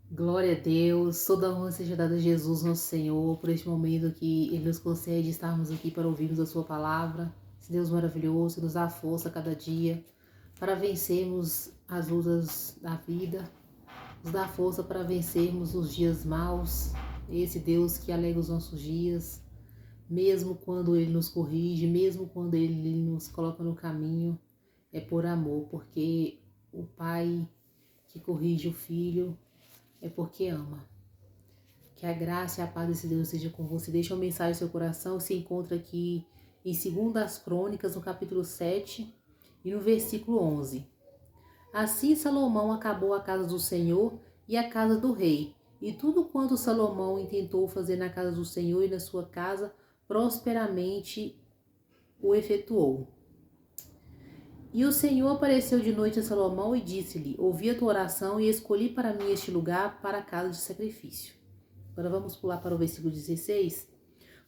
Glória a Deus, toda honra seja dada a Jesus, nosso Senhor, por este momento que Ele nos concede estarmos aqui para ouvirmos a Sua palavra. Esse Deus maravilhoso que nos dá força a cada dia para vencermos as lutas da vida, nos dá força para vencermos os dias maus. Esse Deus que alegra os nossos dias, mesmo quando Ele nos corrige, mesmo quando Ele nos coloca no caminho, é por amor, porque o Pai que corrige o Filho é porque ama. Que a graça e a paz desse Deus esteja com você. Deixa uma mensagem no seu coração. Se encontra aqui em 2 Crônicas, no capítulo 7 e no versículo 11. Assim Salomão acabou a casa do Senhor e a casa do rei. E tudo quanto Salomão intentou fazer na casa do Senhor e na sua casa, prosperamente o efetuou. E o Senhor apareceu de noite a Salomão e disse-lhe: Ouvi a tua oração e escolhi para mim este lugar para a casa de sacrifício. Agora vamos pular para o versículo 16.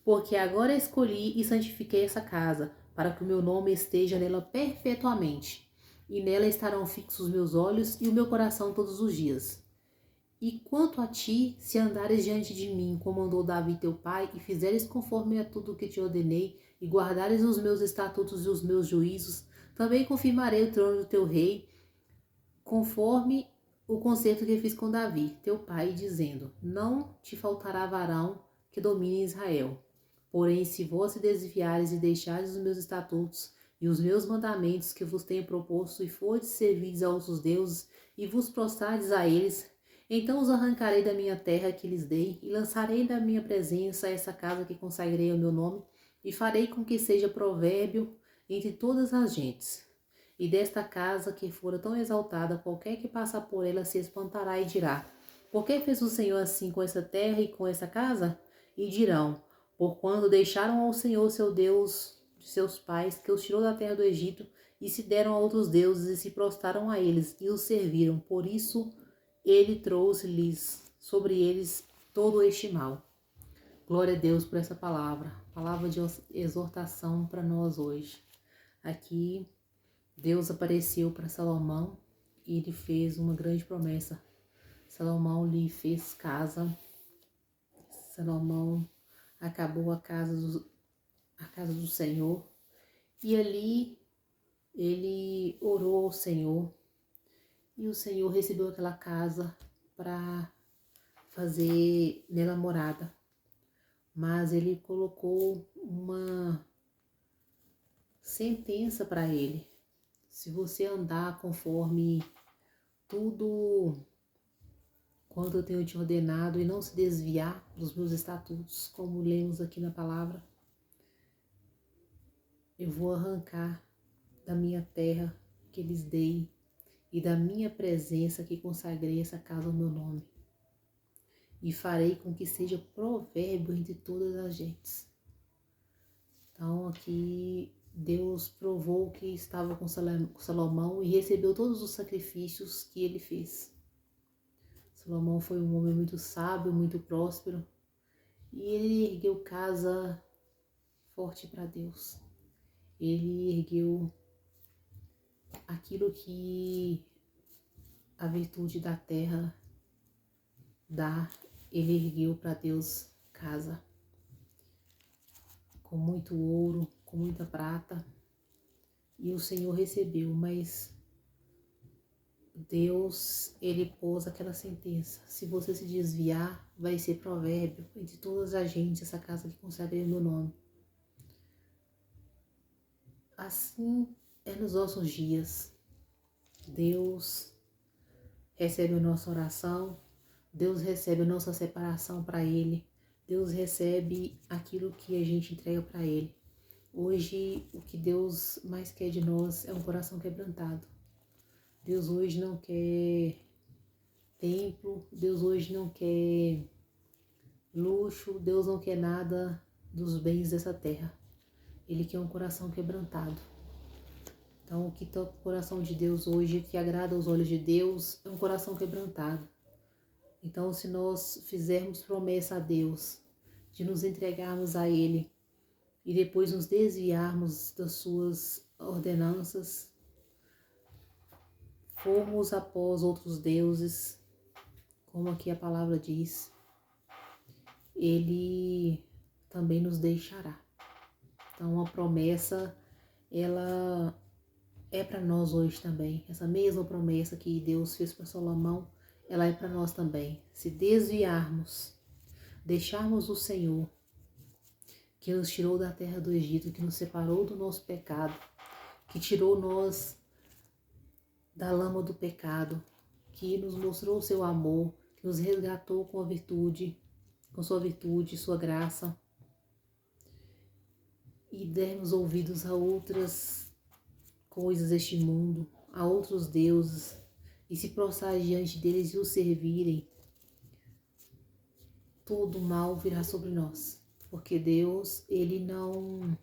Porque agora escolhi e santifiquei essa casa, para que o meu nome esteja nela perpetuamente. E nela estarão fixos os meus olhos e o meu coração todos os dias. E quanto a ti, se andares diante de mim, como andou Davi teu pai, e fizeres conforme a tudo o que te ordenei, e guardares os meus estatutos e os meus juízos, também confirmarei o trono do teu rei, conforme o concerto que fiz com Davi, teu pai, dizendo: Não te faltará varão que domine Israel. Porém, se vós se desviares e deixares os meus estatutos e os meus mandamentos que vos tenho proposto, e fordes servides a outros deuses, e vos prostrardes a eles, então os arrancarei da minha terra que lhes dei, e lançarei da minha presença essa casa que consagrei ao meu nome, e farei com que seja provérbio entre todas as gentes. E desta casa que fora tão exaltada, qualquer que passar por ela se espantará e dirá: Por que fez o Senhor assim com essa terra e com essa casa? E dirão: Porquanto deixaram ao Senhor seu Deus de seus pais, que os tirou da terra do Egito, e se deram a outros deuses e se prostraram a eles e os serviram. Por isso ele trouxe-lhes sobre eles todo este mal. Glória a Deus por essa palavra, palavra de exortação para nós hoje. Aqui Deus apareceu para Salomão e ele fez uma grande promessa. Salomão lhe fez casa. Salomão acabou a casa do Senhor. E ali ele orou ao Senhor. E o Senhor recebeu aquela casa para fazer nela morada. Mas ele colocou uma sentença para ele. Se você andar conforme tudo quanto eu tenho te ordenado e não se desviar dos meus estatutos, como lemos aqui na palavra, eu vou arrancar da minha terra que lhes dei e da minha presença que consagrei essa casa ao meu nome. E farei com que seja provérbio entre todas as gentes. Então aqui Deus provou que estava com Salomão e recebeu todos os sacrifícios que ele fez. Salomão foi um homem muito sábio, muito próspero, e ele ergueu casa forte para Deus. Ele ergueu aquilo que a virtude da terra dá, ele ergueu para Deus casa, com muito ouro, com muita prata, e o Senhor recebeu, mas Deus, ele pôs aquela sentença: se você se desviar, vai ser provérbio entre todas as gentes, essa casa que consagrei o meu nome. Assim é nos nossos dias. Deus recebe a nossa oração, Deus recebe a nossa separação para Ele, Deus recebe aquilo que a gente entrega para Ele. Hoje, o que Deus mais quer de nós é um coração quebrantado. Deus hoje não quer templo, Deus hoje não quer luxo, Deus não quer nada dos bens dessa terra. Ele quer um coração quebrantado. Então, o que toca o coração de Deus hoje, que agrada aos olhos de Deus, é um coração quebrantado. Então, se nós fizermos promessa a Deus, de nos entregarmos a Ele, e depois nos desviarmos das suas ordenanças, formos após outros deuses, como aqui a palavra diz, Ele também nos deixará. Então a promessa, ela é para nós hoje também. Essa mesma promessa que Deus fez para Salomão, ela é para nós também. Se desviarmos, deixarmos o Senhor, que nos tirou da terra do Egito, que nos separou do nosso pecado, que tirou nós da lama do pecado, que nos mostrou o seu amor, que nos resgatou com a virtude, com sua virtude, sua graça, e dermos ouvidos a outras coisas deste mundo, a outros deuses, e se prostrar diante deles e os servirem, todo mal virá sobre nós, porque Deus, Ele não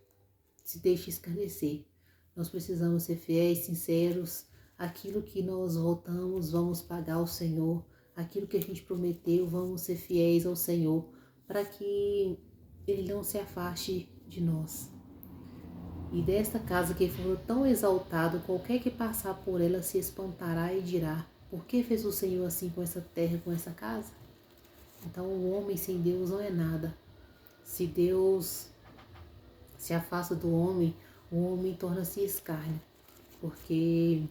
se deixa escarnecer. Nós precisamos ser fiéis, sinceros. Aquilo que nós votamos, vamos pagar ao Senhor. Aquilo que a gente prometeu, vamos ser fiéis ao Senhor, para que Ele não se afaste de nós. E desta casa que for tão exaltado, qualquer que passar por ela se espantará e dirá: por que fez o Senhor assim com essa terra, com essa casa? Então o homem sem Deus não é nada. Se Deus se afasta do homem, o homem torna-se escárnio, porque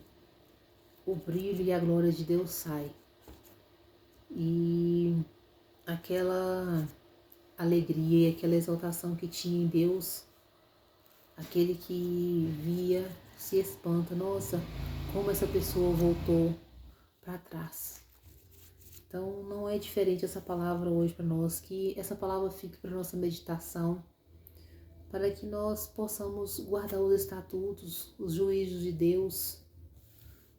o brilho e a glória de Deus sai. E aquela alegria e aquela exaltação que tinha em Deus, aquele que via se espanta: nossa, como essa pessoa voltou para trás. Então não é diferente essa palavra hoje para nós, que essa palavra fique para nossa meditação, para que nós possamos guardar os estatutos, os juízos de Deus,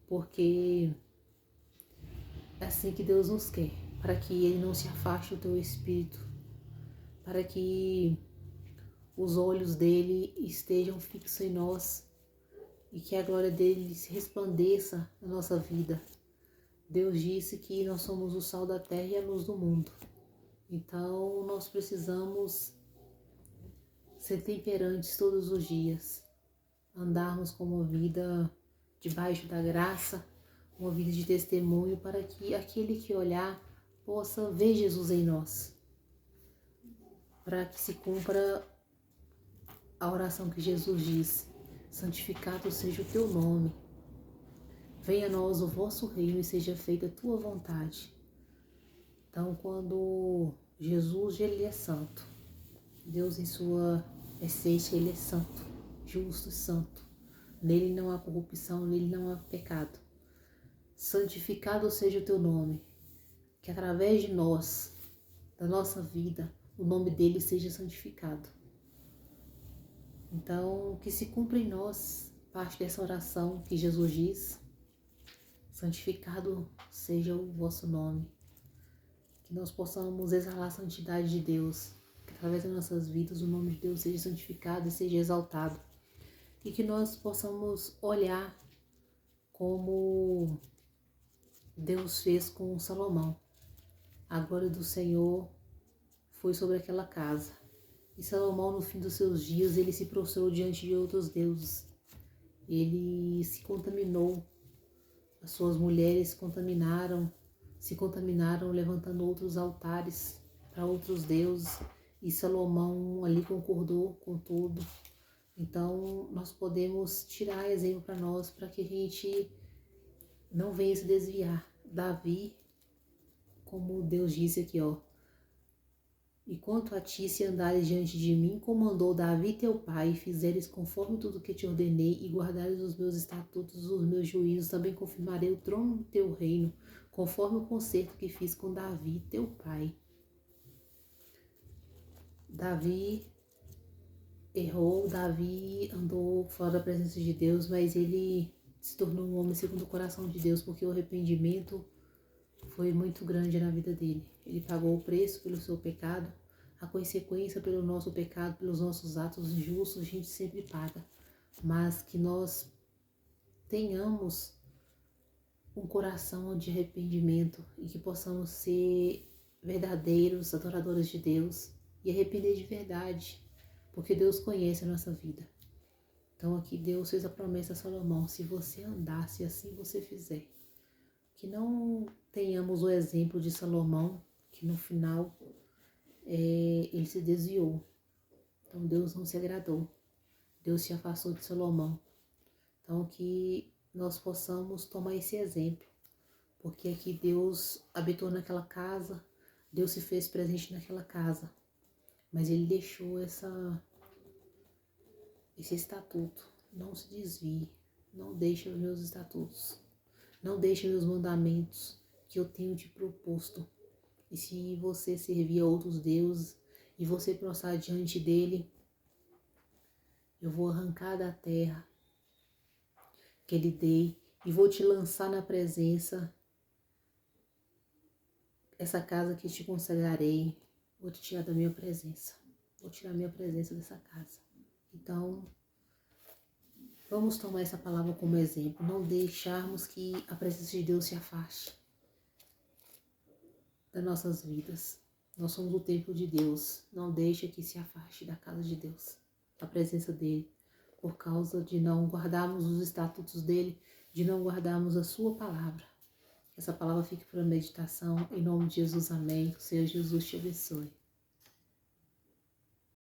porque é assim que Deus nos quer, para que Ele não se afaste do teu espírito, para que os olhos dele estejam fixos em nós e que a glória dele se resplandeça na nossa vida. Deus disse que nós somos o sal da terra e a luz do mundo. Então nós precisamos ser temperantes todos os dias, andarmos com uma vida debaixo da graça, uma vida de testemunho, para que aquele que olhar possa ver Jesus em nós, para que se cumpra a oração que Jesus diz: santificado seja o teu nome, venha a nós o vosso reino e seja feita a tua vontade. Então, quando Jesus, ele é santo, Deus em sua essência, ele é santo, justo e santo. Nele não há corrupção, nele não há pecado. Santificado seja o teu nome, que através de nós, da nossa vida, o nome dele seja santificado. Então, que se cumpra em nós parte dessa oração que Jesus diz: santificado seja o vosso nome. Que nós possamos exalar a santidade de Deus, que através das nossas vidas o nome de Deus seja santificado e seja exaltado. E que nós possamos olhar como Deus fez com Salomão. A glória do Senhor foi sobre aquela casa. E Salomão, no fim dos seus dias, ele se prostrou diante de outros deuses. Ele se contaminou. As suas mulheres se contaminaram levantando outros altares para outros deuses. E Salomão ali concordou com tudo. Então, nós podemos tirar exemplo para nós, para que a gente não venha se desviar. Davi, como Deus disse aqui, e quanto a ti, se andares diante de mim, como andou Davi teu pai, e fizeres conforme tudo que te ordenei, e guardares os meus estatutos, os meus juízos, também confirmarei o trono do teu reino, conforme o concerto que fiz com Davi teu pai. Davi errou, Davi andou fora da presença de Deus, mas ele se tornou um homem segundo o coração de Deus, porque o arrependimento foi muito grande na vida dele. Ele pagou o preço pelo seu pecado, a consequência pelo nosso pecado, pelos nossos atos injustos, a gente sempre paga. Mas que nós tenhamos um coração de arrependimento e que possamos ser verdadeiros adoradores de Deus e arrepender de verdade, porque Deus conhece a nossa vida. Então aqui Deus fez a promessa a Salomão: se você andar, se assim você fizer, que não tenhamos o exemplo de Salomão, que no final ele se desviou. Então Deus não se agradou. Deus se afastou de Salomão. Então que nós possamos tomar esse exemplo. Porque aqui Deus habitou naquela casa, Deus se fez presente naquela casa. Mas ele deixou esse estatuto. Não se desvie. Não deixe os meus estatutos. Não deixe meus mandamentos que eu tenho te proposto. E se você servir a outros deuses e você prostrar diante dele, eu vou arrancar da terra que ele dei e vou te lançar na presença, essa casa que te consagrarei, vou te tirar da minha presença. Vou tirar minha presença dessa casa. Então, vamos tomar essa palavra como exemplo. Não deixarmos que a presença de Deus se afaste das nossas vidas. Nós somos o templo de Deus. Não deixe que se afaste da casa de Deus, da presença dele, por causa de não guardarmos os estatutos dele, de não guardarmos a sua palavra. Que essa palavra fique para meditação. Em nome de Jesus, amém. Que o Senhor Jesus te abençoe.